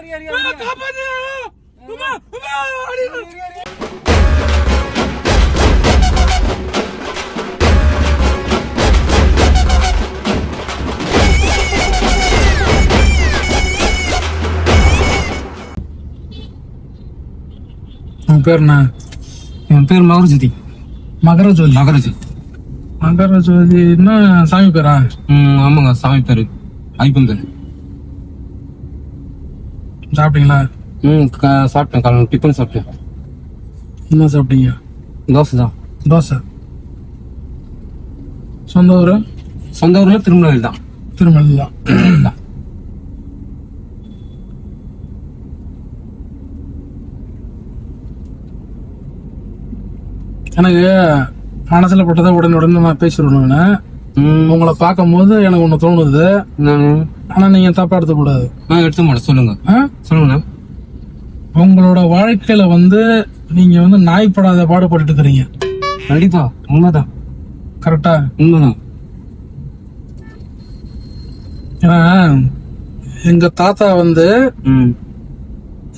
உன் பேர் என்ன? என் பேர் மகரஜோதி. மகரஜோதி. மகரஜி. மகரஜோதினா சாமி பேரா? ஆமாங்க, சாமி பேரு. ஐப்பன் பேரு. சாப்பிட்டீங்களா? சாப்பிட்டேன். காலையில் டிஃபன் சாப்பிட்டேன். என்ன சாப்பிட்டீங்க? தோசை தான். தோசை. சொந்த ஊர்? சொந்த ஊர்ல திருமணம் தான். திருமணம் தான். எனக்கு மனசுல பட்டதை உடனே நான் பேசிடுவேன்னு உங்களை பார்க்கும் போது எனக்கு ஒண்ணு தோணுது. ஆனா நீங்க தப்பா எடுத்துக்க கூடாது. நான் எடுத்து மாட்டேன். சொல்லுங்க. உங்களோட வாழ்க்கையில நீங்க நாய்ப்படாத பாடுபட்டு இருக்கிறீங்க. கண்டிப்பா உண்மைதான். கரெக்டா? உண்மைதான். ஏன்னா எங்க தாத்தா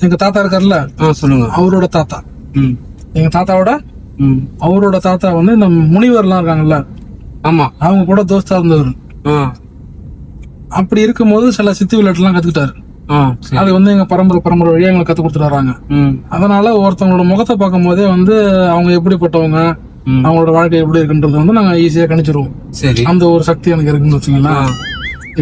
எங்க தாத்தா இருக்காருல்ல, சொல்லுங்க. அவரோட தாத்தா, எங்க தாத்தாவோட அவரோட தாத்தா இந்த முனிவர்லாம் இருக்காங்கல்ல, ஆமா, அவங்க கூட தோஸ்தா இருந்தவர். அப்படி இருக்கும்போது சில சித்து விளையாட்டு எல்லாம் கத்துக்கிட்டாரு. அது எங்க பரம்பரை வழியா எங்களுக்கு கத்து கொடுத்துட்டு வராங்க. அதனால ஒருத்தவங்களோட முகத்தை பார்க்கும் போதே அவங்க எப்படிப்பட்டவங்க, அவங்களோட வாழ்க்கை எப்படி இருக்குன்றது நாங்க ஈஸியா கணிச்சிருவோம். அந்த ஒரு சக்தி எனக்கு இருக்குன்னு வச்சுங்களேன்.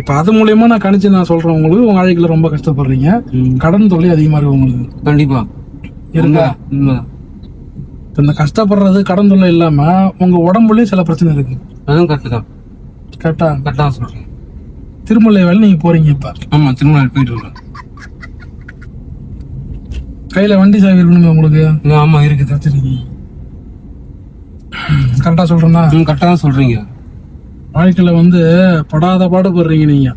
இப்ப அது மூலியமா நான் கணிச்சு நான் சொல்றேன், உங்களுக்கு உங்க வாழ்க்கையில ரொம்ப கஷ்டப்படுறீங்க, கடன் தொல்லை அதிகமா இருக்கு உங்களுக்கு. கண்டிப்பா இருக்கா? இந்த கஷ்டப்படுறது கடன் தொல்லை இல்லாம உங்க உடம்புலயும் சில பிரச்சனை இருக்கு. அதுவும் கரெக்ட் தான். கரெக்டா சொல்றேன். திருமலை வேலை நீங்க போறீங்க இப்ப? ஆமா, திருமலை போயிட்டு இருக்கேன். கையில வண்டி சாவி இருக்கணுமே உங்களுக்கு? ஆமா, இருக்குது. கரெக்டா சொல்றேன்னா? கரெக்டா தான் சொல்றீங்க. வாழ்க்கையில படாத பாடுபடுறீங்க நீங்க,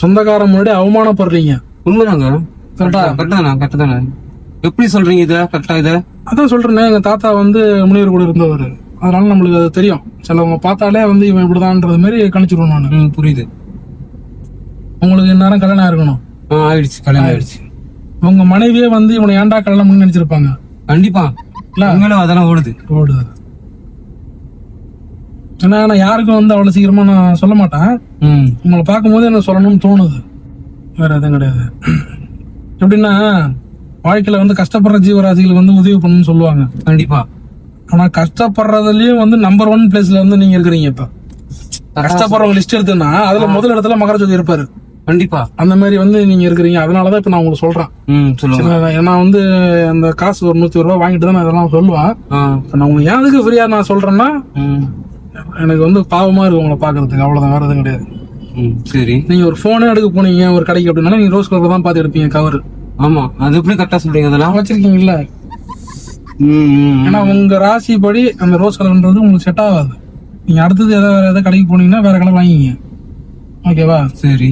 சொந்தக்காரன் முன்னாடி அவமானப்படுறீங்க. உண்மைதாங்க. கரெக்டா தானே? எப்படி சொல்றீங்க இத? கரெக்டா இத அதான் சொல்றேன். எங்க தாத்தா முனிவர் கூட இருந்தவர். அதனால நம்மளுக்கு அது தெரியும். சிலவங்க பார்த்தாலே இவன் இப்படிதான்றது மாதிரி கணிச்சிருவோம் நான். புரியுது. உங்களுக்கு இந்நேரம் கல்யாணம் இருக்கணும். ஆயிடுச்சு, கல்யாணம் ஆயிடுச்சு. உங்க மனைவியே இவனை ஏன்டா கல்யாணம் பண்ணி நினைச்சிருப்பாங்க. கண்டிப்பா அதெல்லாம் ஓடுது. ஏன்னா நான் யாருக்கும் அவ்வளவு சீக்கிரமா நான் சொல்ல மாட்டேன். உங்களை பார்க்கும் போது எனக்கு சொல்லணும்னு தோணுது, வேற எதுவும் கிடையாது. எப்படின்னா வாழ்க்கையில கஷ்டப்படுற ஜீவராசிகள் உதவி பண்ணணும்னு சொல்லுவாங்க. கண்டிப்பா. ஆனா கஷ்டப்படுறதுலயும் நம்பர் 1 பிளேஸ்ல நீங்க இருக்கிறீங்க. இப்ப கஷ்டப்படுறவங்க லிஸ்ட் எடுத்துன்னா அதுல முதல் இடத்துல மகரஜோதி இருப்பாரு. கண்டிப்பா. அந்த மாதிரி நீங்க இருக்கிறீங்க. அதனாலதான் இப்ப நான் உங்களுக்கு சொல்றேன். ஏன்னா அந்த காசு ஒரு 100 ரூபாய் வாங்கிட்டு தான் நான் இதெல்லாம் சொல்லுவேன். நான் உங்களுக்கு ஏன் அதுக்கு ஃப்ரீயா நான் சொல்றேன்னா, எனக்கு பாவமா இருக்கு உங்களை பாக்குறதுக்கு, அவ்வளவுதான், வேற எதுவும் கிடையாது. சரி. நீங்க ஒரு போனே எடுக்க போனீங்க ஒரு கடைக்கு அப்படின்னா நீங்க ரோஸ் கலர் தான் பாத்து எடுப்பீங்க கவர். ஆமா, அது எப்படி கரெக்டா சொல்றீங்க? அதெல்லாம் வச்சிருக்கீங்கல்ல. ஏன்னா உங்க ராசி படி அந்த ரோஸ் கலர்ன்றது உங்களுக்கு செட் ஆகாது. நீங்க அடுத்தது வேற கடைக்கு போனீங்கன்னா வேற கலர் வாங்கிங்க. ஓகேவா? சரி.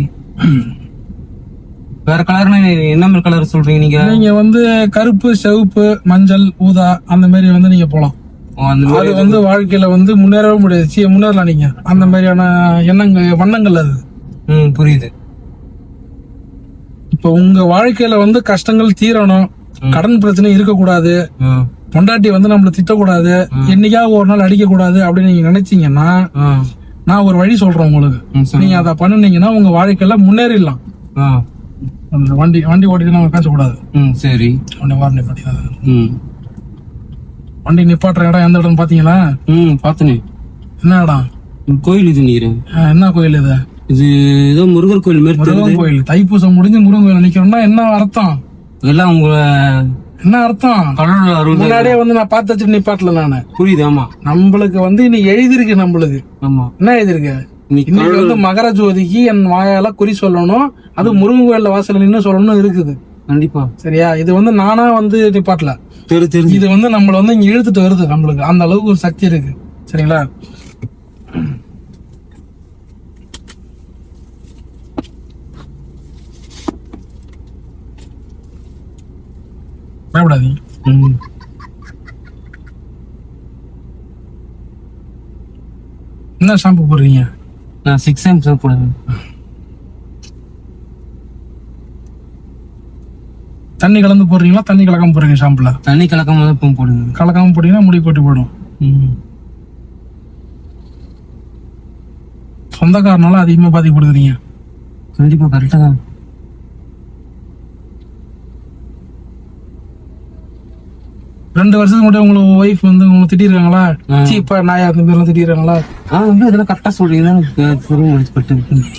வேற கலர்னா என்ன மாதிரி கலர் சொல்றீங்க நீங்க? நீங்க கருப்பு, சிவப்பு, மஞ்சள், ஊதா அந்த மாதிரி நீங்க போலாம். அது வாழ்க்கையில முன்னேறவே முடியாது. முன்னேறலாம் நீங்க. அந்த மாதிரியான எண்ணங்கள், வண்ணங்கள் அது. புரியுது. இப்ப உங்க வாழ்க்கையில கஷ்டங்கள் தீரணும், கடன் பிரச்சனை இருக்கக்கூடாது, பொண்டாட்டி நம்மள திட்டக்கூடாது, என்னைக்காவது ஒரு நாள் அடிக்க கூடாது அப்படின்னு நீங்க நினைச்சீங்கன்னா நான் ஒரு வழி சொல்றேன் உங்களுக்கு. நீங்க அதை பண்ணுனீங்கன்னா உங்க வாழ்க்கையில முன்னேறிடலாம். வண்டி ஓட்டிட்டு நம்ம பேசக்கூடாது. சரி. வண்டி நிப்பாட்டுற இடம் எந்த இடம் பாத்தீங்களா? பாத்தனே. என்ன இடம்? கோயில் இது. நீரு என்ன கோயில் இது? இது ஏதோ முருகன் கோயில் மாதிரி. முருகன் கோயில். தைப்பூசம் முடிஞ்சு முருகன் கோயில் நிக்கிறோம்னா என்ன அர்த்தம்? இதெல்லாம் உங்க என்ன அர்த்தம்? முன்னாடியே நான் பார்த்து வச்சுட்டு நிப்பாட்டல நானு. புரியுது. ஆமா, நம்மளுக்கு இன்னும் எழுதிருக்கு. நம்மளுக்கு என்ன எழுதிருக்கு? இன்னைக்கு மகரஜோதிக்கு என் வாயால குறி சொல்லணும், அது முருகன் கோயில்ல வாசல்ல நின்னு சொல்லணும் இருக்குது. கண்டிப்பா. சரியா? இது நானா நிப்பாட்டல. இது நம்மள இங்க இழுத்துட்டு வருது. நம்மளுக்கு அந்த அளவுக்கு ஒரு சக்தி இருக்கு. சரிங்களா? பயப்படாதீங்க. என்ன ஷாம்பு போடுறீங்க? நான் 6M போடுவேன். தண்ணி கலந்து போடுறீங்களா, தண்ணி கலக்காம போடுறீங்க ஷாம்புல? தண்ணி கலக்காம தான் இப்போ போடுங்க. கலக்காம போட்டீங்கன்னா முடி கொட்டி போயிடும். சொந்தக்காரனால அதிகமா பாதிக்கப்படுகிறீங்க. கண்டிப்பா கரெக்டா தான். 2 வருஷத்துக்கு முன்னாடி உங்களுக்கு ஒய்ஃப் வந்து உங்களை திட்டிருக்காங்களா? சீப்பா நாயா அந்த மாதிரிலாம் திட்டிருக்காங்களா? வந்து இதெல்லாம் கரெக்டா சொல்றீங்க.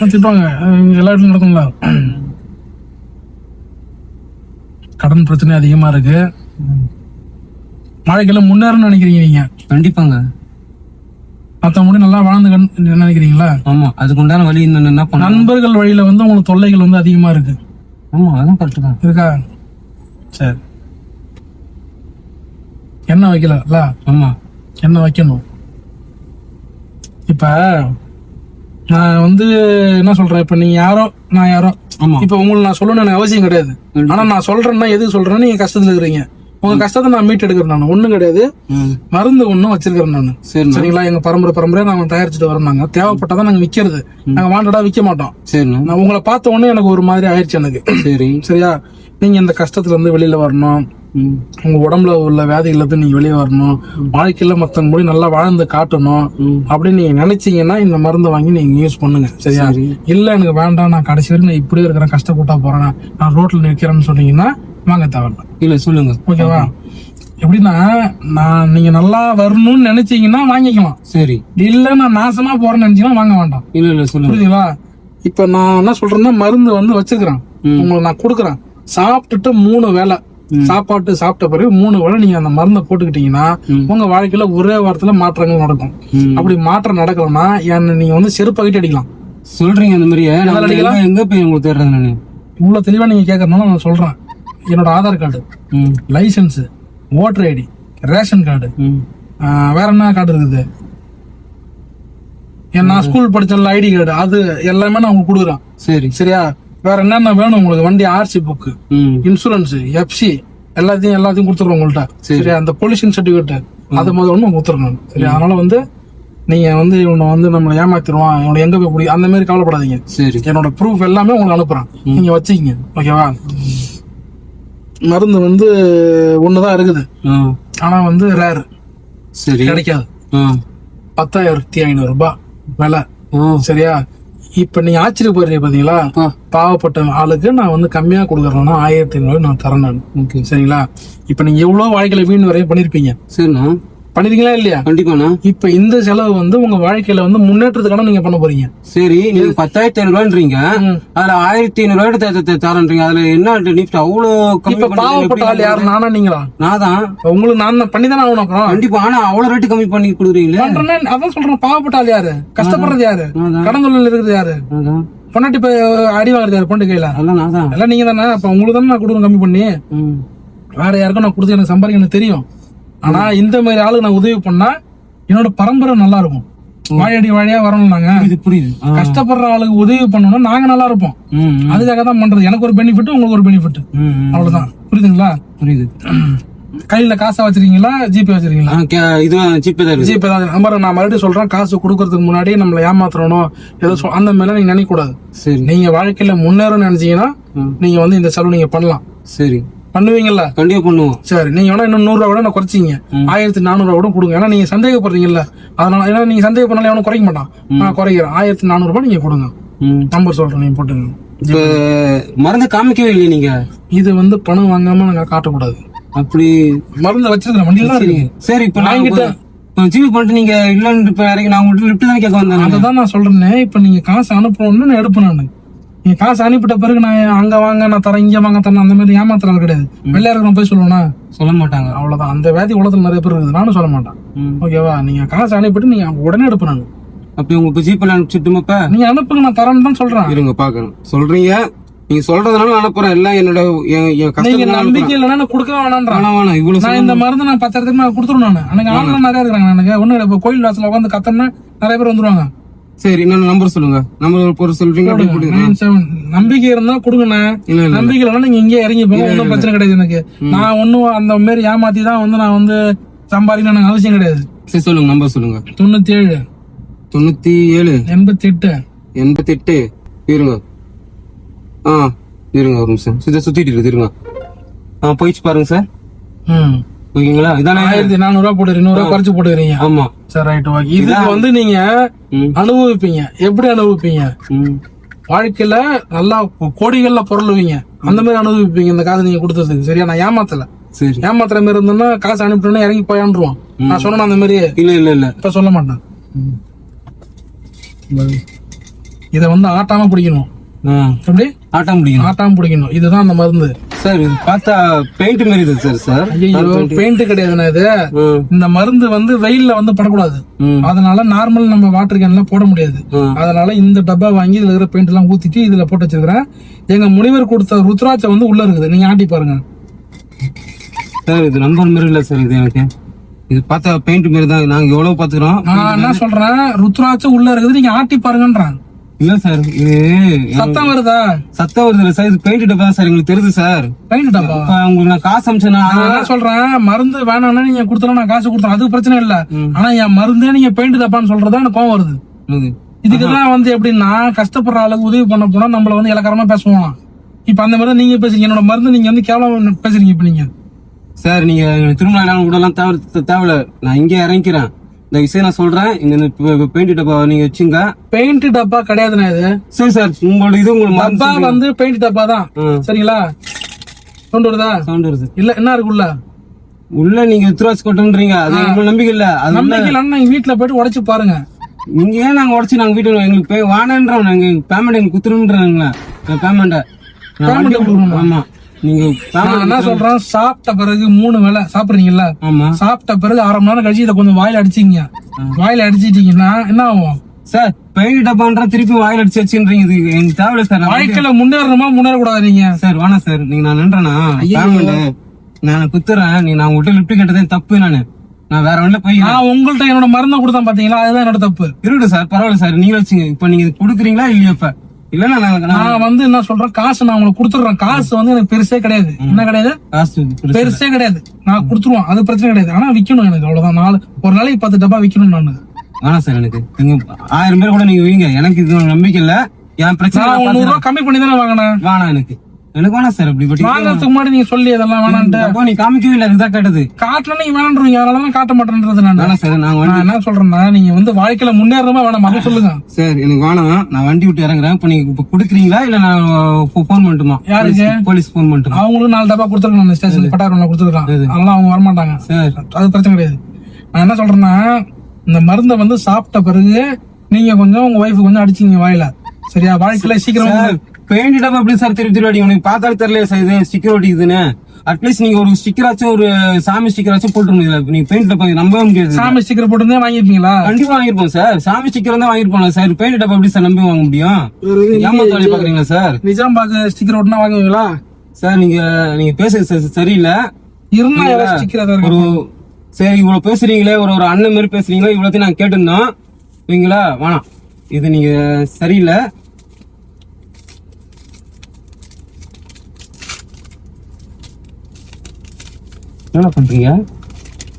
திட்டுவாங்க, எல்லா இடத்துலயும் நடக்கும்ல. கடன் பிரச்சனை அதிகமா இருக்கு. வாழ்க்கையில முன்னேறணும்னு நினைக்கிறீங்க நீங்க? கண்டிப்பாங்க. மத்தவங்க நல்லா வாழ்ந்து நினைக்கிறீங்களா? ஆமா, அதுக்கு உண்டான வழி என்ன பண்ண? நண்பர்கள் வழியில வந்து உங்களுக்கு தொல்லைகள் வந்து அதிகமா இருக்கு. ஆமா, அதுவும் கரெக்ட் தான். இருக்கா? சரி, என்ன வைக்கல? ஆமா, என்ன வைக்கணும்? இப்ப நான் வந்து என்ன சொல்றேன், இப்ப நீங்க யாரோ நான் யாரோ. ஆமா. இப்ப உங்களுக்கு நான் சொல்லணும்னு எனக்கு அவசியம் கிடையாது. ஆனா நான் சொல்றேன்னா எதுக்கு சொல்றேன்னு, நீங்க கஷ்டத்துல இருக்கிறீங்க. உங்க கஷ்டத்தை நான் மீட் எடுக்கிறேன். நான் ஒண்ணும் கிடையாது, மருந்து ஒண்ணும் வச்சிருக்கிறேன் நான். சரிங்களா? எங்க பரம்பரை நாங்க தயாரிச்சுட்டு வரோம். நாங்க தேவைப்பட்டதான் நாங்க விக்கிறது. நாங்க வாண்டடா விற்க மாட்டோம். நான் உங்களை பார்த்த உடனே எனக்கு ஒரு மாதிரி ஆயிடுச்சு எனக்கு. சரி, சரியா? நீங்க இந்த கஷ்டத்துல இருந்து வெளியில வரணும். உங்க உடம்புல உள்ள வியாதிகள் இருந்து நீங்க வெளியே வரணும். வாழ்க்கையில மத்தவங்க முடி நல்லா வாழ்ந்து காட்டணும் அப்படின்னு நீங்க நினைச்சீங்கன்னா இந்த மருந்தை வாங்கி நீங்க யூஸ் பண்ணுங்க. சரியா? இல்ல எனக்கு வேண்டாம், நான் கடைசி வரைக்கும் நான் இப்படியே இருக்கிறேன், கஷ்டப்பட்டா போறேன், நான் ரோட்ல நிற்கிறேன்னு சொன்னீங்கன்னா வாங்க தேவையில்ல. இல்ல சொல்லுங்க. ஓகேவா? எப்படின்னா, நான் நீங்க நல்லா வரணும்னு நினைச்சீங்கன்னா வாங்கிக்கலாம். சரி. இல்ல நான் நாசமா போறேன்னு நினைச்சீங்கன்னா வாங்க வேண்டாம். இல்ல சொல்லுங்க. புரியுதுங்களா? இப்ப நான் என்ன சொல்றேன்னா, மருந்து வந்து வச்சிருக்கிறேன், உங்களுக்கு நான் கொடுக்குறேன். சாப்பிட்டுட்டு 3 வேளை சாப்பாட்டு சாப்பிட்ட பிறகு 3 வேளை நீங்க அந்த மருந்தை போட்டுக்கிட்டீங்கன்னா உங்க வாழ்க்கையில ஒரே வாரத்துல மாற்றங்கள் நடக்கும். அப்படி மாற்றம் நடக்கலன்னா என்ன நீங்க வந்து செருப்பாக்கிட்டு அடிக்கலாம். சொல்றீங்க இந்த மாதிரி எங்க போய் உங்களுக்கு தேடுறது? நான் இவ்வளவு தெளிவா நீங்க கேட்கறதுனால நான் சொல்றேன். என்னோட Aadhaar card, licence, voter ID, ration card, வேற என்ன கார்டு இருக்குது, நான் ஸ்கூல் படிச்ச ஐடி கார்டு, அது எல்லாமே நான் உங்களுக்கு கொடுக்குறேன். சரி, சரியா? வேற என்னென்ன வேணும் உங்களுக்கு? வண்டி ஆர்சி புக், இன்சூரன்ஸ், எஃப்சி எல்லாத்தையும் கொடுத்துருவோம் உங்கள்ட்ட. சரியா? அந்த பொல்யூஷன் சர்டிபிகேட் அது முதல்ல ஒண்ணு கொடுத்துருக்கணும். சரி, அதனால வந்து நீங்க வந்து இவனை வந்து நம்ம ஏமாத்திடுவான், இவனை எங்க போய் அந்த மாதிரி கவலைப்படாதீங்க. சரி, என்னோட ப்ரூஃப் எல்லாமே உங்களுக்கு அனுப்புறேன், நீங்க வச்சுக்கிங்க. ஓகேவா? மருந்து வந்து ஒண்ணுதான் இருக்குது, ஆனா வந்து ரேர். சரி, கிடைக்காது. 10,500 ரூபாய் விலை. சரியா? இப்ப நீங்க ஆச்சரியப்படுறீங்க பாத்தீங்களா? பாவப்பட்ட ஆளுக்கு நான் வந்து கம்மியா கொடுக்கறேன்னா 1,500 நான் தரேன் நான். சரிங்களா? இப்ப நீங்க எவ்வளவு வாழ்க்கையில வீண் வரையும் பண்ணிருப்பீங்க. சரிண்ணா, பண்ணிருக்கீங்களா இல்லையா? கண்டிப்பாண்ணா. இப்ப இந்த செலவு வந்து உங்க வாழ்க்கையில வந்து முன்னேற்றத்துக்கான நீங்க பண்ண போறீங்க. சரி, நீங்க 10,500 அதுல 1,500 தரேன்றீங்க. அதுல என்ன அவ்வளவு? இப்ப பாவப்பட்ட ஆள் யாரு? நானா நீங்களா? நான் தான். உங்களுக்கு நான் பண்ணிதானே ஆகணும். கண்டிப்பா. ஆனா அவ்வளவு ரேட்டு கம்மி பண்ணி கொடுக்குறீங்களா? அதான் சொல்றேன், பாவப்பட்ட ஆள் யாரு? கஷ்டப்படுறது யாரு? கடன் தொழில் இருக்கிறது யாரு? பொன்னாட்டி இப்ப அடி வாங்குறது யாரு? பொண்ணு கையில எல்லாம் நீங்க தானே. அப்ப உங்களுக்கு தானே நான் கொடுக்குறேன் கம்மி பண்ணி. வேற யாருக்கும் நான் கொடுத்து எனக்கு சம்பாதிக்க எனக்கு தெரியும். ஆனா இந்த மாதிரி ஆளுக்கு நான் உதவி பண்ணா என்னோட பரம்பரை நல்லா இருக்கும். வாழையடி வாழையா வரணும். நாங்க இது புரியுது. கஷ்டப்படுற ஆளுக்கு உதவி பண்ணணும்னா நாங்க நல்லா இருப்போம். அதுக்காக தான் பண்றது. எனக்கு ஒரு பெனிஃபிட், உங்களுக்கு ஒரு பெனிஃபிட், அவ்வளவுதான். புரியுதுங்களா? புரியுது. கையில காசா வச்சிருக்கீங்களா, ஜிபே வச்சிருக்கீங்களா? ஜிபே தான். நான் மறுபடியும் சொல்றேன், காசு கொடுக்கறதுக்கு முன்னாடி நம்மள ஏமாத்தணும் ஏதோ அந்த மாதிரி நீங்க நினைக்க கூடாது. சரி, நீங்க வாழ்க்கையில முன்னேறணும்னு நினைச்சீங்கன்னா நீங்க வந்து இந்த செலவு நீங்க பண்ணலாம். சரி, பண்ணுவீங்கல்ல? கண்டிப்பா பண்ணுவோம். சரி, நீங்க வேணா இன்னும் 100 ரூபா கூட நான் குறைச்சிங்க, 1,400 கூட கொடுங்க. ஏன்னா நீங்க சந்தேகப்படுறீங்கல்ல, அதனால. ஏன்னா நீங்க சந்தேகப்படனால எவனும் குறைக்க மாட்டான். நான் குறைக்கிறேன். 1,400 ரூபாய் நீங்க கொடுங்க. நம்பர் சொல்றேன், நீங்க போட்டுங்க. மருந்து காமிக்கவே இல்லையே நீங்க. இது வந்து பணம் வாங்காம நாங்க காட்டக்கூடாது. அப்படி மருந்து வச்சிருக்கேன் வண்டியில தான் இருக்கு. சரி, இப்ப நான் கிட்ட ஜிபே பண்ணிட்டு நீங்க இல்லன்னு இப்ப இறங்கி நான் உங்கள்கிட்ட லிப்ட் தானே கேட்க வந்தேன். அதான் நான் சொல்றேன். இப்ப நீங்க காசு அனுப்பணும்னு நான் எடுப்பேன். நான் நீங்க காசு அனுப்பிட்ட பிறகு நான் அங்க வாங்க நான் தரேன், இங்க வாங்க தரேன், அந்த மாதிரி ஏமாத்துறது கிடையாது. வெளியா இருக்கிற போய் சொல்லுவேனா? சொல்ல மாட்டாங்க. அவ்வளவுதான். அந்த வியாதி உலகத்துல நிறைய பேர் இருக்குது, நானும் சொல்ல மாட்டேன். ஓகேவா? நீங்க காசு அனுப்பிட்டு நீங்க உடனே எடுப்பேன். அப்படி உங்களுக்கு ஜிபே அனுப்பிச்சுட்டுமாப்பா? நீங்க அனுப்புங்க, நான் தரேன்னு தான் சொல்றேன். இருங்க பாக்கணும். சொல்றீங்க, நீங்க சொல்றதுனால அனுப்புறேன். எல்லாம் என்னோட நம்பிக்கை இல்லைன்னா கொடுக்கவே வேணாம். இவ்வளவு நான் இந்த மருந்து நான் 10,000 நான் கொடுத்துருவேன். நான் எனக்கு ஆளுநர் நிறைய இருக்கிறாங்க. எனக்கு ஒண்ணு இப்ப கோயில் வாசல உட்காந்து கத்தனா நிறைய பேர் வந்துருவாங்க. சரி, என்ன நம்பர் சொல்லுங்க. நம்பர் போற சொல்றீங்க. 97. நம்பிக்கை இருந்தா கொடுங்கண்ணா. நம்பிக்கை இல்லைன்னா நீங்க இங்கே இறங்கி போங்க, ஒன்னும் பிரச்சனை கிடையாது எனக்கு. நான் ஒன்னும் அந்த மாதிரி ஏமாத்தி தான் வந்து நான் வந்து சம்பாதிக்கணும் எனக்கு அவசியம் கிடையாது. சரி, சொல்லுங்க. நம்பர் சொல்லுங்க. 97 88 இருங்க. இருங்க ஒரு நிமிஷம். சுத்திட்டு இருங்க. போயிடுச்சு பாருங்க சார். ம். ஓகேங்களா? இதானே 1400 போட்டு 200 குறைச்சு போட்டுக்கிறீங்க. ஆமா. சரி, ரைட், ஓகே. இதுக்கு வந்து நீங்க அனுபவிப்பீங்க. எப்படி அனுபவிப்பீங்க? வாழ்க்கையில நல்லா கோடிகள்ல பொருளுவீங்க. அந்த மாதிரி அனுபவிப்பீங்க இந்த காசு நீங்க கொடுத்ததுக்கு. சரியா? நான் ஏமாத்தல. சரி. ஏமாத்துற மாதிரி இருந்தோம்னா காசு அனுப்பிட்டோம்னா இறங்கி போயாண்டுருவான். நான் சொன்ன அந்த மாதிரி இல்ல இப்ப சொல்ல மாட்டேன். இத வந்து ஆட்டாம பிடிக்கணும். எப்படி ஆட்டம் முடியும்? ஆட்டாம பிடிக்கணும். இதுதான் அந்த மருந்து சார். இது பார்த்தா பெயிண்ட் மாதிரி இருக்கு சார். பெயிண்ட் கிடையாதுண்ணா இது. இந்த மருந்து வந்து வெயில்ல வந்து படக்கூடாது. அதனால நார்மல் நம்ம வாட்டர் கேன்ல போட முடியாது. அதனால இந்த டப்பா வாங்கி இதுல இருக்கிற பெயிண்ட் எல்லாம் ஊத்திட்டு இதுல போட்டு வச்சிருக்கிறேன். எங்க முனிவர் கொடுத்த ருத்ராட்சம் வந்து உள்ள இருக்குது. நீங்க ஆட்டி பாருங்க சார். இது நம்பர் மாதிரி இல்ல சார். இது எனக்கு இது பார்த்தா பெயிண்ட் மாதிரி தான். நாங்க எவ்வளவு பாத்துக்கிறோம். நான் என்ன சொல்றேன், ருத்ராட்சம் உள்ள இருக்குது. நீங்க ஆட்டி பாருங்கன்றான். இல்ல சார், இது சத்தம் வருதா? சத்தம் வருது இல்ல சார். இது பெயிண்ட் டப்பா சார். எங்களுக்கு தெரியுது சார். பெயிண்ட் டப்பா உங்களுக்கு நான் காசு அமிச்சேன்னா என்ன சொல்றேன், மருந்து வேணாம்னா நீங்க கொடுத்தா நான் காசு கொடுத்தேன், அது பிரச்சனை இல்ல. ஆனா என் மருந்தே நீங்க பெயிண்ட் டப்பான்னு சொல்றதா எனக்கு கோவம் வருது. இதுக்குதான் வந்து எப்படின்னா, கஷ்டப்படுற ஆளுக்கு உதவி பண்ண போனா நம்மள வந்து இலக்காரமா பேசுவோம். இப்ப அந்த மாதிரி நீங்க பேசுறீங்க. என்னோட மருந்து நீங்க வந்து கேவலம் பேசுறீங்க. இப்ப நீங்க சார், நீங்க திருமணம் கூட எல்லாம் தேவையில்ல. நான் இங்கே இறங்கிக்கிறேன். இந்த விஷயம் நான் சொல்றேன். இந்த பெயிண்ட் டப்பா நீங்க வச்சுங்க. பெயிண்ட் டப்பா கிடையாதுண்ணா இது. சரி சார், உங்களோட இது உங்களுக்கு டப்பா வந்து பெயிண்ட் டப்பா தான். சரிங்களா? சவுண்ட் வருதா? சவுண்ட் வருது. இல்ல என்ன இருக்கு உள்ள? உள்ள நீங்க ருத்ராட்சம் கொட்டுன்றீங்க. அது உங்களுக்கு நம்பிக்கை இல்ல. அது நம்பிக்கை இல்லன்னா நீங்க வீட்டுல போயிட்டு உடைச்சு பாருங்க. நீங்க ஏன் நாங்க உடச்சு நாங்க வீட்டுல எங்களுக்கு வானன்றோம். நாங்க பேமெண்ட் எங்களுக்கு குத்துருன்றீங்களா? பேமெண்ட் ஆமா. நீங்க என்ன சொல்றேன், சாப்பிட்ட பிறகு 3 வேளை சாப்பிடுறீங்கல்ல? ஆமா. சாப்பிட்ட பிறகு 1/2 மணி நேரம் கழிச்சு இதை கொஞ்சம் வாயில அடிச்சிங்க. வாயில அடிச்சிட்டீங்கன்னா என்ன ஆகும் சார்? பெயிண்ட் டப்பான்ற திருப்பி வாயில அடிச்சு வச்சுன்றீங்க. இது எனக்கு தேவையில்ல சார். வாழ்க்கையில முன்னேறணுமா முன்னேறக்கூடாது நீங்க? சார் வேணாம் சார். நீங்க நான் நின்றேனா பேமெண்ட் நான் குத்துறேன். நீ நான் உங்கள்கிட்ட லிப்ட் கேட்டதே தப்பு. நான் வேற ஒண்ணு போய் நான் உங்கள்ட்ட என்னோட மருந்தை கொடுத்தேன் பாத்தீங்களா? அதுதான் என்னோட தப்பு. இருக்கட்டும் சார், பரவாயில்ல சார். நீங்க வச்சுங்க. இப்ப நீங்க கொடுக்குறீங்களா இல்லையா? இப்ப இல்ல நான் வந்து என்ன சொல்றேன், காசு நான் உங்களுக்கு கொடுத்துடுறேன். காசு வந்து எனக்கு பெருசே கிடையாது. என்ன கிடையாது? காசு பெருசே கிடையாது. நான் கொடுத்துருவோம், அது பிரச்சனை கிடையாது. ஆனா விக்கணும் எனக்கு, அவ்வளவுதான். ஒரு நாளைக்கு 10 டப்பா விக்கணும் நானு. வேணாம் சார். எனக்கு நீங்க 1000 பேர் கூட நீங்க வீங்க. எனக்கு இது நம்பிக்கை இல்ல. என் பிரச்சனை 100 ரூபா கம்மி பண்ணி தானே வாங்கினேன். வேணாம் எனக்கு வேணாம் சார். அப்படி வாங்கறதுக்கு முன்னாடி நீங்க சொல்லி அதெல்லாம் வேணான்ட்டு நீ காமிக்கவே இல்ல. இதுதான் கேட்டது. காட்டல நீங்க வேணான்றீங்க. அதனாலதான் காட்ட மாட்டேன்றது. நான் சார் நான் என்ன சொல்றேன்னா, நீங்க வந்து வாழ்க்கையில முன்னேறணுமா வேணாம் அதை சொல்லுங்க சார். எனக்கு வேணாம். நான் வண்டி விட்டு இறங்குறேன். இப்ப நீங்க இப்ப குடுக்குறீங்களா இல்ல நான் போன் பண்ணட்டுமா? யாருக்கு? போலீஸ் போன் பண்ணட்டுமா? அவங்களும் 4 டப்பா கொடுத்துருக்காங்க. ஸ்டேஷன் பட்டாரம்ல கொடுத்துருக்கான். அதெல்லாம் அவங்க வரமாட்டாங்க சார். அது பிரச்சனை கிடையாது. நான் என்ன சொல்றேன்னா, இந்த மருந்தை வந்து சாப்பிட்ட பிறகு நீங்க கொஞ்சம் உங்க ஒய்ஃபு கொஞ்சம் அடிச்சீங்க வாயில. சரியா? வாழ்க்கையில சீக்கிரம் பெயிண்ட் டப்பா எப்படி சார் திருப்பி அடி? உனக்கு பார்த்தாலும் தெரியல சார். இது ஸ்டிக்கர் ஒட்டிக்குதுன்னு. அட்லீஸ்ட் நீங்க ஒரு ஸ்டிக்கராச்சும், ஒரு சாமி ஸ்டிக்கராச்சும் போட்டு முடியல. நீங்க பெயிண்ட் டப்பா நம்பவே முடியாது. சாமி ஸ்டிக்கர் போட்டு வாங்கிருப்பீங்களா? கண்டிப்பா வாங்கிருப்போம் சார். சாமி ஸ்டிக்கர் தான் வாங்கிருப்போம் சார். பெயிண்ட் டப்பா எப்படி சார் நம்பி வாங்க முடியும்? ஏமாத்த வழி பாக்குறீங்களா சார்? நிஜாம் பாக்கு ஸ்டிக்கர் ஒட்டினா வாங்குவீங்களா சார்? நீங்க பேசுறது சரியில்லை. இருந்தா ஸ்டிக்கர் ஒரு சரி இவ்வளவு பேசுறீங்களே, ஒரு அண்ணன் மாதிரி பேசுறீங்களா? இவ்வளோத்தையும் நாங்க கேட்டிருந்தோம். சரிங்களா? வேணாம், இது நீங்க சரியில்லை. என்ன பண்றீங்க?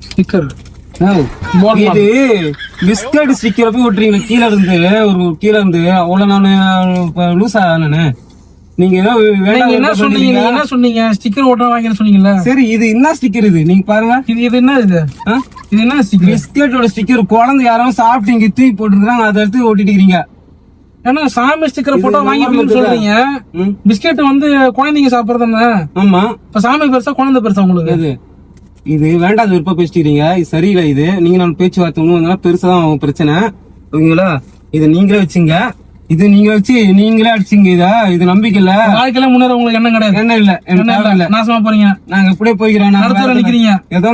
ஸ்டிக்கர் இது பிஸ்கட் ஸ்டிக்கர் போய் ஒட்டுறீங்க கீழ இருந்து. அவ்வளவு நானு லூசா நானு. நீங்க என்ன சொன்னீங்க? ஸ்டிக்கர் ஓட்ட வாங்கி சொன்னீங்கல்ல? சரி, இது என்ன ஸ்டிக்கர்? இது நீங்க பாருங்க. இது என்ன? இது என்ன ஸ்டிக்கர்? பிஸ்கட்டோட ஸ்டிக்கர். குழந்தை யாரும் சாப்பிட்டு இங்க தூக்கி போட்டுருக்காங்க. அதை எடுத்து ஒட்டிட்டு இருக்கீங்க. ஏன்னா சாமி ஸ்டிக்கர் போட்டா வாங்கிருக்கீங்கன்னு சொல்றீங்க. பிஸ்கெட் வந்து குழந்தைங்க சாப்பிடுறதுன்னு. ஆமா. இப்ப சாமி பெருசா குழந்தை பெருசா உங்களுக்கு? இது வேண்டாத விருப்பம் பேசிட்டீங்க. இது சரியில்லை. இது நீங்க நான் பேச்சுவார்த்தை ஒண்ணு பெருசாதான் பிரச்சனை. ஓகேங்களா? இது நீங்களே வச்சுங்க. இது நீங்க வச்சு நீங்களே அடிச்சிங்க. இது நம்பிக்கை இல்ல. வாழ்க்கையில முன்னேற உங்களுக்கு என்ன கிடையாது. என்ன இல்ல. நாசமா போறீங்க. நாங்க எப்படியே போய்க்கிறோம். நிக்கிறீங்க. ஏதோ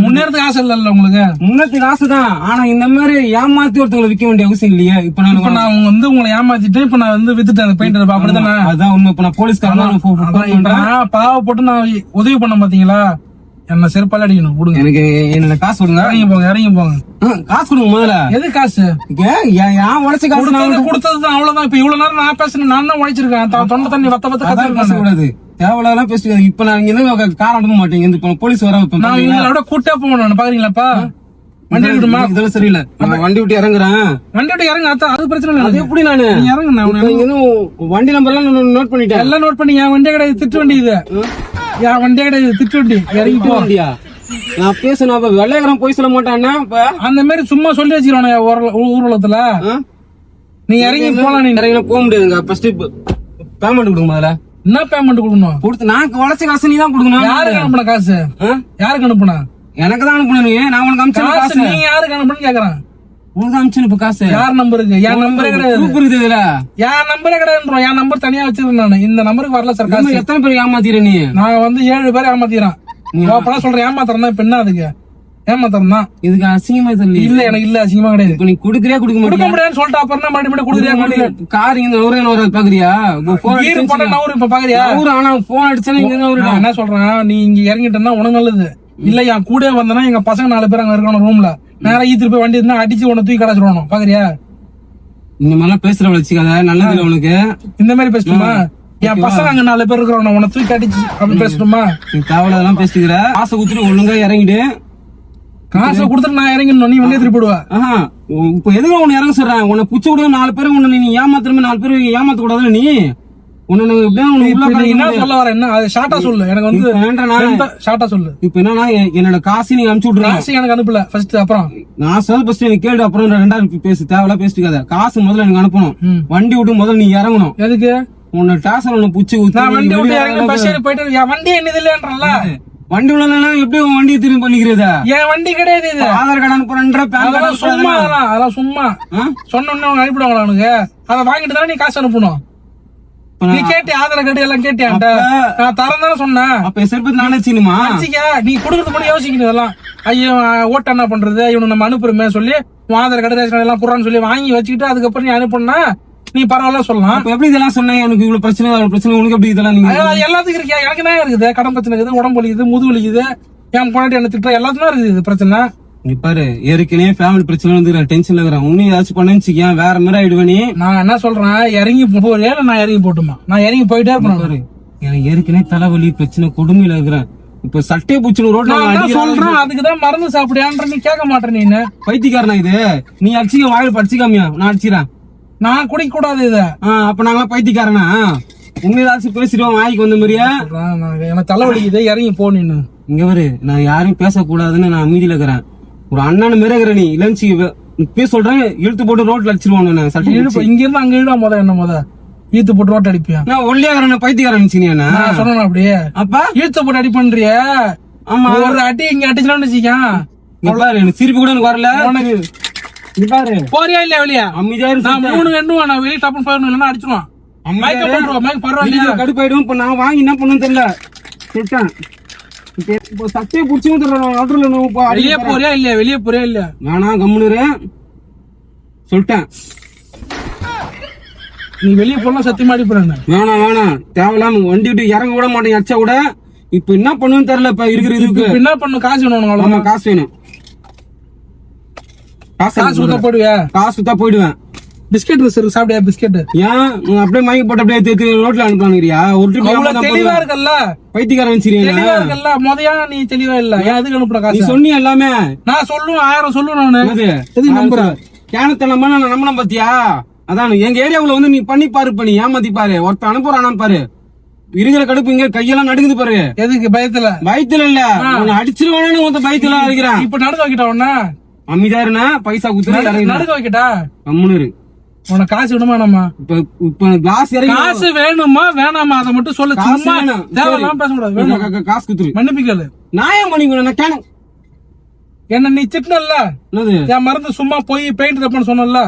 முன்னேறதுக்கு ஆசை இல்ல உங்களுக்கு? முன்னேறதுக்கு ஆசைதான். ஆனா இந்த மாதிரி ஏமாத்தி ஒருத்தவங்களை விற்க வேண்டிய அவசியம் இல்லையா? இப்ப நான் வந்து உங்களை ஏமாத்திட்டு இப்ப நான் வந்து வித்துட்டேன் பெயிண்டர். அப்படித்தானே? அதான் உண்மை. இப்ப நான் போலீஸ்காரன் பாவப்பட்டு நான் உதவி பண்ண பாத்தீங்களா? என்ன செருப்பால அடிக்கணும். கொடுங்க எனக்கு. என்னோட காசு கொடுங்க. இறங்கி போங்க. காசு கொடுங்க முதல்ல. எது காசு? ஏன் உழைச்ச காசு நான் கொடுத்ததுதான். அவ்வளவுதான். இப்ப இவ்வளவு நேரம் நான் பேசுறேன். நான் தான் உழைச்சிருக்கேன். தொண்டை தண்ணி வத்த பேசக்கூடாது. தேவையில்லாம் பேசுறது. இப்ப நான் இங்க காரம் அனுப்ப மாட்டேங்க. இப்ப போலீஸ் வர நான் உங்களோட கூட்டே போகணும். பாக்குறீங்களாப்பா? வண்டி எடுக்கணுமா? இதெல்லாம் சரியில்லை. நான் வண்டி விட்டு இறங்குறேன். வண்டி விட்டு இறங்க, அது பிரச்சனை இல்லை. அது எப்படி நானு நீ இறங்கு, நான் உன்னை இங்க இன்னும் வண்டி நம்பர் எல்லாம் நோட் பண்ணிட்டேன். எல்லாம் நோட் பண்ணி, என் வண்டியே கிடையாது, திட்டு வண்டி இது. என் வண்டியே கிடையாது, திட்டு வண்டி. இறங்கிட்டு வா. வண்டியா? நான் பேசணும். அப்ப வெள்ளையகரம் போய் சொல்ல மாட்டான்னா இப்ப அந்த மாதிரி சும்மா சொல்லி வச்சுக்கிறோம் ஊர்வலத்துல. நீ இறங்கி போலாம். நீ இறங்கினா போக முடியாதுங்க. ஃபர்ஸ்ட் பேமெண்ட் கொடுங்க முதல்ல. என்ன பேமெண்ட் கொடுக்கணும்? கொடுத்து நான் உழைச்ச காசு நீ தான் கொடுக்கணும். யாருக்கு அனுப்புன காசு? யாருக்கு அனுப்புன? எனக்கு தான் அனுப்பணும். நீ நான் உனக்கு அனுப்பிச்ச காசு காசு நீ யாருக்கு அனுப்புன்னு கேக்குறேன். உனக்கு அனுப்பிச்சு இப்ப காசு யார் நம்பருக்கு? என் நம்பரே கிடையாது. ப்ரூஃப் இருக்குது இதுல. என் நம்பரே கிடையாது. என் நம்பர் தனியா வச்சிருக்கேன் நானு. இந்த நம்பருக்கு வரல சார் காசு. எத்தனை பேர் ஏமாத்திர நீ? நான் வந்து 7 பேர் ஏமாத்திக்கிறேன். அப்பதான் சொல்றேன், ஏமாத்துறேன் தான். இப்ப என்ன அதுக்கு ஏமாத்துறேன் தான். இதுக்கு அசிங்கமா தெரியல. இல்ல, எனக்கு இல்ல, அசிங்கமா கிடையாது. இப்ப நீ குடுக்கறியா கொடுக்க கொடுக்க மாட்டியா? முடியாதுன்னு சொல்லிட்டு அப்புறம் என்ன மறுபடியும் குடுக்குறியா? கார் இங்க நூறு பாக்குறியா? கீரு போட்டா நவுறு இப்ப பாக்குறியா? ஆனா போன் அடிச்சா இங்க நான் என்ன சொல்றேன், நீ இங்க இறங்கிட்டா உனக்கு நல்லது. இல்ல என் கூட வந்தனா எங்க பசங்க 4 பேர் அங்க இருக்கணும் ரூம்ல. நேரா ஈத்துட்டு போய் வண்டி இருந்தா அடிச்சு உன்னை தூக்கி கடைச்சிருவானோ பாக்குறியா? இந்த மாதிரிலாம் பேசுற வச்சுக்காத. நல்லது இல்ல உனக்கு. இந்த மாதிரி பேசணுமா? என் பசங்க அங்க 4 பேர் இருக்கிறோம், உன்னை தூக்கி அடிச்சு அப்படி பேசணுமா? நீ தேவையில்லாம் பேசிக்கிற. காசை குத்துட்டு ஒழுங்கா இறங்கிடு. காசை கொடுத்துட்டு நான் இறங்கணும், நீ வண்டியை திருப்பி போடுவா. இப்ப எதுக்கு உன்னை இறங்க சொல்றேன்? உன்னை புச்ச விட 4 பேரும் உன்னை நீ ஏமாத்துறமே. 4 பேரும் ஏமாத்த கூடாதுல நீ. உன்னை என்ன சொல்ல வர? என்ன அது ஷார்ட்டா சொல்லு. எனக்கு வந்து ஷார்ட்டா சொல்லு. இப்ப என்னன்னா என்னோட காசு நீங்க அனுப்பிச்சு விட்டுருங்க. காசு எனக்கு அனுப்பல ஃபர்ஸ்ட், அப்புறம் நான் சொல்ல ஃபர்ஸ்ட் எனக்கு கேடு, அப்புறம் 2வது பேசு. தேவையில்லாம் பேசிக்காத. காசு முதல்ல எனக்கு அனுப்பணும். வண்டி விட்டு முதல்ல நீ இறங்கணும். எதுக்கு? உன்னை டாசல் ஒண்ணு புச்சு நான் வண்டி விட்டு இறங்கி பஸ் ஏறி போயிட்டு என் வண்டி என்னது இல்லன்றல. வண்டி உள்ள எப்படி உன் வண்டியை திரும்பி பண்ணிக்கிறதா? என் வண்டி கிடையாது இது. ஆதார் கார்டு அனுப்புறேன்ற அதெல்லாம் சும்மா, அதெல்லாம் சும்மா சொன்ன உடனே அவங்க அனுப்பிடுவாங்களா உனக்கு? அதை வாங்கிட்டு தானே நீ காசு அனுப்பணும். நீ கேட்டி ஆதார் கார்டு எல்லாம் கேட்டியான்ட்ட? நான் தரம் தானே சொன்னேன். அப்ப செருப்பத்து நானே வச்சுக்கணுமா? நீ கொடுக்கறது மட்டும் யோசிக்கணும். இதெல்லாம் ஐயோ ஓட்ட என்ன பண்றது, இவனு நம்ம அனுப்புறமே சொல்லி உன் ஆதார் கார்டு ரேஷன் கார்டு எல்லாம் குறான்னு சொல்லி வாங்கி வச்சுக்கிட்டு அதுக்கப்புறம் நீ அனுப்புனா நீ பரவாயில்ல சொல்லலாம். எப்படி இதெல்லாம் சொன்னேன்? எனக்கு இவ்வளவு பிரச்சனை, அவ்வளவு பிரச்சனை, உனக்கு எப்படி இதெல்லாம்? நீங்க எல்லாத்துக்கும் இருக்கியா? எனக்கு தான் இருக்குது. கடன் பிரச்சனை இருக்குது, உடம்பு வலிக்குது, முது வலிக்குது, என் பொண்டாட்டி என்ன திட்டம், எல்லாத்துக்கும் இருக்குது இது பிரச்சனை. நீ பாரு, ஏற்கனவே ஃபேமிலி பிரச்சனை வந்து டென்ஷன்ல இருக்கிறேன். உன்னை ஏதாச்சும் பண்ணு வேற மாதிரி ஆயிடுவேன். நான் என்ன சொல்றேன், இறங்கி போறியா இல்ல நான் இறங்கி போட்டுமா? நான் இறங்கி போயிட்டே இருப்பேன். எனக்கு ஏற்கனவே தலைவலி பிரச்சனை, கொடுமையில இருக்கிறேன். இப்ப சட்டையை பூச்சு ரோட்ல சொல்றேன், அதுக்குதான் மருந்து சாப்பிடியான்ற நீ கேட்க மாட்டேன். நீ பைத்தியக்காரனா இது? நீ அடிச்சுக்க, வாயில் படிச்சுக்காமியா? நான் அடிச்சுறேன். நான் குடிக்க கூடாது இத. அப்ப நாங்களாம் பைத்தியக்காரனா? உண்மை ஏதாச்சும் பேசிடுவோம் வாய்க்கு வந்த மாதிரியா? எனக்கு தலைவலிக்குது, இறங்கி போ. நீ இங்க வரு, நான் யாரையும் பேசக்கூடாதுன்னு நான் அமைதியில இருக்கிறேன். ஒரு அண்ணன் மாரி இருக்கிற நீ இல்லன்னு பேச சொல்றேன், இழுத்து போட்டு ரோட்ல அடிச்சிருவான். இங்க இருந்து அங்க இழுவா முத என்ன முத ஈத்து போட்டு ரோட் அடிப்பியா? நான் ஒல்லியாகிறேன் பைத்தியக்காரன் சொன்ன அப்படியே. அப்பா இழுத்து போட்டு அடி பண்றிய? ஆமா, ஒரு அடி இங்க அடிச்சலாம்னு வச்சுக்கேன். சிரிப்பு கூட எனக்கு வரல. போறியா இல்லையா வெளியா? அமைதியா நான் 3 எண்ணுவான். நான் வெளியே டப்புன்னு போயிடணும், இல்லன்னா அடிச்சிருவான். கடுப்பாயிடும். இப்ப நான் வாங்கி என்ன பண்ணுன்னு தெரியல. சட்டையை புடிச்சு வெளியே போறியா இல்லையா? வெளியே போறியா இல்லையா? நானா கம்முனு சொல்லிட்டேன். நீ வெளியே போனா சத்தியமா அடிப்பேன். வேணாம் தேவையில்லாம வண்டி விட்டு இறங்க விட மாட்டேன். அச்சா கூட இப்ப என்ன பண்ணுன்னு தெரியல. இப்ப இருக்கிற இதுக்கு என்ன பண்ணும்? காசு வேணும். காசு வேணும். காசு கொடுத்தா போடுவியா? காசு கொடுத்தா போயிடுவேன். பிஸ்கெட் சாப்பிடுயா? பிஸ்கெட் ஏன் அப்படியே வாங்கி போட்டு அப்படியே ரோட்ல அனுப்பானுறியா? ஒரு தெளிவா இருக்கல்ல, பைத்தியக்காரன் தெளிவா இருக்கல்ல. முதயா நீ தெளிவா இல்ல. எதுக்கு அனுப்புற காசு? நீ சொன்னி எல்லாமே நான் சொல்லுவேன், 1000 சொல்லுவேன். நானு எதுக்கு நம்புறேன்? கேனத்தனமா நான் நம்பணும் பாத்தியா? அதான் எங்க ஏரியாவுல வந்து நீ பண்ணி பாரு, பண்ணி ஏமாத்தி பாரு. ஒருத்த அனுப்புறானா பாரு. இருக்கிற கடுப்பு இங்க கையெல்லாம் நடுக்குது பாரு. எதுக்கு? பயத்துல இல்ல, அடிச்சிருவானு ஒருத்த பயத்துல இருக்கிறான். இப்ப நடுக்க வைக்கிட்டா உன்ன அமைதியா இருந்தா பைசா குத்து நடுக்க வைக்கிட்டா அம்முனு. உனக்கு காசு வேணுமா? நம்ம இப்ப காசு வேணுமா வேணாமா அதை மட்டும் சொல்லு. சும்மா தேவையில்லாம பேசக்கூடாது. காசு குத்துரு, மன்னிப்பிக்கல. நான் ஏன் மன்னிக்கணும்? என்ன நீ திட்டல, என் மருந்து சும்மா போய் பெயிண்ட் தப்பான்னு சொன்னல,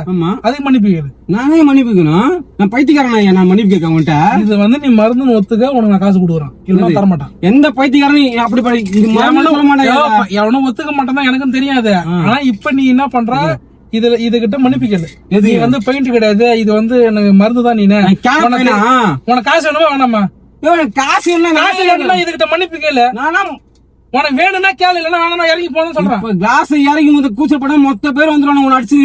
அதுக்கு மன்னிப்பிக்கல. நானே மன்னிப்புக்கணும்? நான் பைத்தியக்காரனா? நான் மன்னிப்பு கேட்க மாட்டேன். இது வந்து நீ மருந்து ஒத்துக்க, உனக்கு நான் காசு கொடுக்குறேன். இல்ல தர மாட்டான். எந்த பைத்தியக்காரன் அப்படி எவனும் ஒத்துக்க மாட்டேன் எனக்கும் தெரியாது. ஆனா இப்ப நீ என்ன பண்ற, இதுகிட்ட மன்னிப்பிக்கல. நீ வந்து பெயிண்ட் கிடையாது, இது வந்து எனக்கு மருந்து தான். நீ உனக்கு காசு வேணுமா வேணாமா? காசு என்ன இதுகிட்ட மன்னிப்பிக்கல. உனக்கு வேணும்னா கேளு, இல்லன்னா நான் இறங்கி போன்னு சொல்றேன். கிளாஸ் இறங்கி கூச்சப்பட மொத்த பேர் வந்துடும். உன அடிச்சு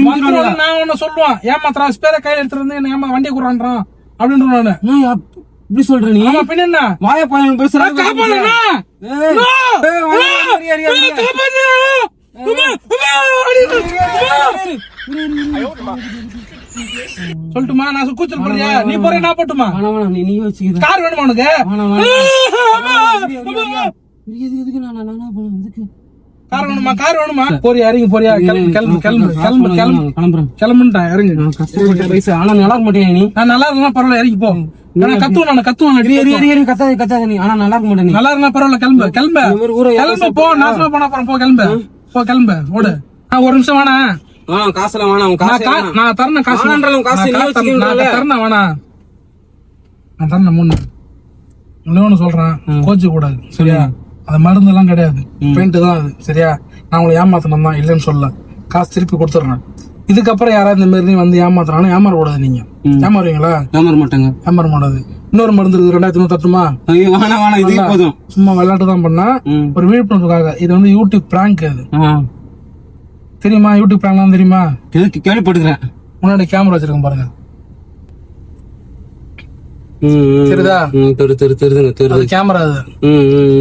நான் உன்ன சொல்லுவான், ஏமாத்திரான் ஸ்பேரை கையில எடுத்துருந்து என்ன ஏமா வண்டியை கூறான்றான் அப்படின்ற. இப்படி சொல்ற நீ? பின்ன என்ன வாய பாயம் பேசுற? சொல்லட்டுமா? நான் கூச்சல் போறியா? நீ போறியா நான் போட்டுமா? வேணாம் வேணாம் நீ வச்சுக்கிற கார் வேணுமா உனக்கு? கார் வேணுமா? கார் வேணுமா? போறியா? இறங்கி போறியா? கிளம்புட்டேன் இறங்கு. ஆனா நல்லா இருக்க மாட்டேன் நீ. நான் நல்லா இருந்தா பரவாயில்ல, இறங்கி போ. கத்துவேன் கத்தாத நீ. ஆனா நல்லா இருக்க மாட்டேன். நல்லா இருந்தா பரவாயில்ல, கிளம்பு போ. நாசமா போனா அப்புறம் போ, கிளம்பு ஓடு. ஒரு நிமிஷம் வேணா, காசுலாம் வேணாம். நான் தரேன் காசு. தரேன் வேணா, நான் தரேன். இன்னொன்னு சொல்றேன், கோச்சு கூடாது சரியா? அது மருந்து எல்லாம் கிடையாது, பெயிண்ட் தான் அது சரியா? நான் உங்களை ஏமாத்தணும் தான், இல்லைன்னு சொல்ல. காசு திருப்பி கொடுத்துட்றேன். இதுக்கப்புறம் யாராவது இந்த மாதிரி வந்து ஏமாத்துறானு ஏமாறக்கூடாது. நீங்க ஏமாறுவீங்களா? ஏமாற மாட்டாது. இன்னொரு மருந்து இருக்குது, 2000 தட்டுமா? சும்மா விளையாட்டு தான் பண்ணா, ஒரு விழிப்புணர்வுக்காக. இது வந்து யூடியூப் பிராங்க். அது தெரியுமா? யூடியூப் பிராங்க் தெரியுமா? கேள்விப்பட்டுக்கிறேன். முன்னாடி கேமரா வச்சிருக்கேன் பாருங்க, சரிதா? அது கேமரா அது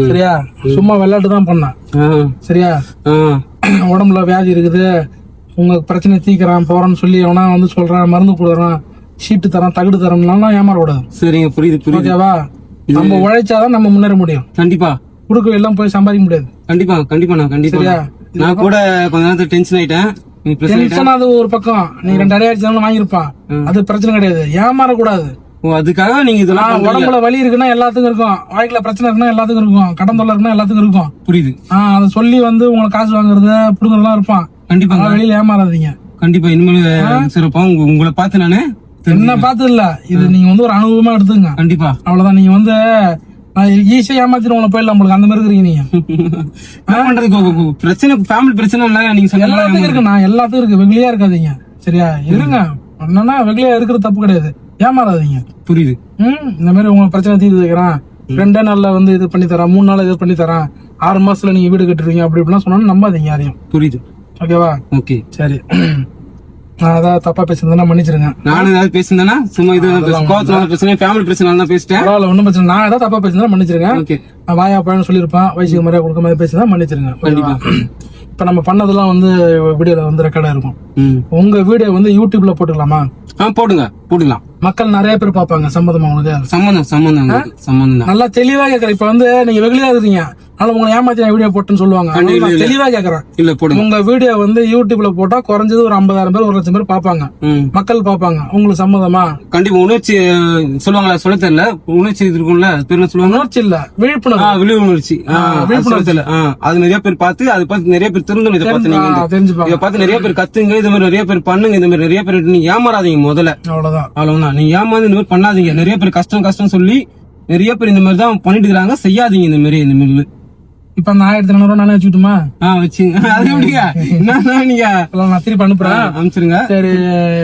சரியா? சும்மா விளையாட்டு தான் பண்ணேன் சரியா? உடம்புல வியாதி இருக்குது, உங்க பிரச்சனை தீக்கிறான் போறான்னு சொல்லி எவனா வந்து சொல்றான், மருந்து கொடுக்குறான், சீட்டு தரான், தகுடு தரம்லாம் ஏமாறக்கூடாது. சரிங்க, புரியுது. ஓகேவா? நம்ம உழைச்சாதான் நம்ம முன்னேற முடியும். கண்டிப்பா. குடுக்க எல்லாம் போய் சம்பாதிக்க முடியாது. கண்டிப்பா நான் கூட கொஞ்ச நேரத்துல டென்ஷன் ஆயிட்டேன். டென்ஷன் அது ஒரு பக்கம், நீ 2 அடி அடிச்சாலும் வாங்கிருப்பான், அது பிரச்சனை கிடையாது. ஏமாறக்கூடாது. அதுக்காக நீங்க இதெல்லாம் உடம்புல வலி இருக்குன்னா எல்லாத்துக்கும் இருக்கும், வாழ்க்கையில பிரச்சனை இருக்குன்னா எல்லாத்துக்கும் இருக்கும், கடன் தொல்லை இருக்குன்னா எல்லாத்துக்கும் இருக்கும். புரியுது. அதை சொல்லி வந்து உங்களுக்கு காசு வாங்குறது புடுங்கறதுலாம் இருப்பான். கண்டிப்பா வெளியில ஏமாறாதீங்க. கண்டிப்பா இனிமேல் சிறப்பா உங்களை பார்த்து நானு என்ன பார்த்து இல்ல, இது நீங்க வந்து ஒரு அனுபவமா எடுத்துங்க. கண்டிப்பா அவ்வளவுதான். நீங்க வந்து ஈஸியா ஏமாத்திட்டு உங்களை போயிடலாம், உங்களுக்கு அந்த மாதிரி இருக்கிறீங்க நீங்க. என்ன பண்றது? பிரச்சனை ஃபேமிலி பிரச்சனை இல்ல, நீங்க எல்லாத்துக்கும் இருக்கு. நான் எல்லாத்துக்கும் இருக்கு, வெகுளியா இருக்காதீங்க சரியா? இருங்க, என்னன்னா வெகுளியா இருக்கிறது தப்பு கிடையாது, ஏமாறாதீங்க. புரியுது. இந்த மாதிரி உங்க பிரச்சனை தீர்த்து வைக்கிறான், 2 நாள்ல வந்து இது பண்ணி தரான், 3 நாள் இது பண்ணி தரான், 6 மாசத்துல நீங்க வீடு கட்டுறீங்க அப்படி இப்படிலாம் சொன்னா நம்பாதீங்க யாரையும். புரியுது. ஓகேவா? ஓகே சரி. நான் ஏதாவது தப்பா பேசுறதுன்னா மன்னிச்சிருங்க. நானும் ஏதாவது பேசுனேன்னா சும்மா இது பிரச்சனை ஃபேமிலி பிரச்சனை தான் பேசிட்டேன். பரவாயில்ல, ஒன்னும் பிரச்சனை. நான் ஏதாவது தப்பா பேசுறதா மன்னிச்சிருங்க. ஓகே. வாயா பழம் சொல்லியிருப்பேன், வயசுக்கு முறையா கொடுக்க மாதிரி பேசுறதா மன்னிச்சிருங்க. கண்டிப்பா. இப்ப நம்ம பண்ணதெல்லாம் வந்து வீடியோல வந்து ரெக்கார்டா இருக்கும். உங்க வீடியோ வந்து யூடியூப்ல போட்டுக்கலாமா? போட்டுக்கலாம். மக்கள் நிறைய பேர் பாப்பாங்க. சம்மதமா உங்களுக்கு? சம்பந்தம் நல்லா தெளிவா கேக்குறேன். இப்ப வந்து நீங்க வெகுளியா இருக்கீங்க, அதனால உங்களை ஏமாத்தி வீடியோ போட்டுன்னு சொல்லுவாங்க. தெளிவா கேக்குறேன். இல்ல போடுங்க. உங்க வீடியோ வந்து யூடியூப்ல போட்டா குறைஞ்சது ஒரு 50,000 பேர் 1,00,000 பேர் பாப்பாங்க, மக்கள் பாப்பாங்க. உங்களுக்கு சம்மதமா? கண்டிப்பா. உணர்ச்சி சொல்லுவாங்களா? சொல்ல தெரியல. உணர்ச்சி இருக்கும்ல, பேர் என்ன சொல்லுவாங்க? உணர்ச்சி இல்ல, விழிப்புணர்வு. விழிப்புணர்ச்சி. அது நிறைய பேர் பார்த்து அதை பார்த்து நிறைய பேர் திருந்தணும். இதை பார்த்து நீங்க தெரிஞ்சுப்பாங்க. இதை பார்த்து நிறைய பேர் கத்துங்க. இது மாதிரி நிறைய பேர் பண்ணுங்க. இந்த மாதிரி நிறைய பேர் நீங்க ஏமாறாதீங்க. முதல்ல அவ்வளவுதான். நீங்க ஏமாந்து இந்த மாதிரி பண்ணாதீங்க. நிறைய பேர் கஷ்டம் சொல்லி நிறைய பேர் இந்த மாதிரி தான் பண்ணிட்டு இருக்காங்க. செய்யாதீங்க இந்த மாதிரி. இப்ப அந்த 1200 நானே வச்சுக்கிட்டுமா? வச்சுங்க. அது எப்படிங்க? நீங்க நான் திருப்பி அனுப்புறேன், அனுப்பிச்சிருங்க. சரி,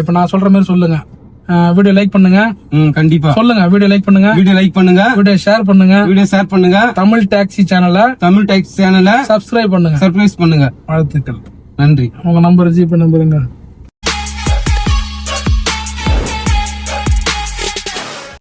இப்ப நான் சொல்ற மாதிரி சொல்லுங்க. வீடியோ லைக் பண்ணுங்க. கண்டிப்பா சொல்லுங்க. வீடியோ லைக் பண்ணுங்க, வீடியோ ஷேர் பண்ணுங்க, தமிழ் டாக்ஸி சேனலை சப்ஸ்கிரைப் பண்ணுங்க. வாழ்த்துக்கள். நன்றி. உங்க நம்பர், ஜிபே நம்பருங்க.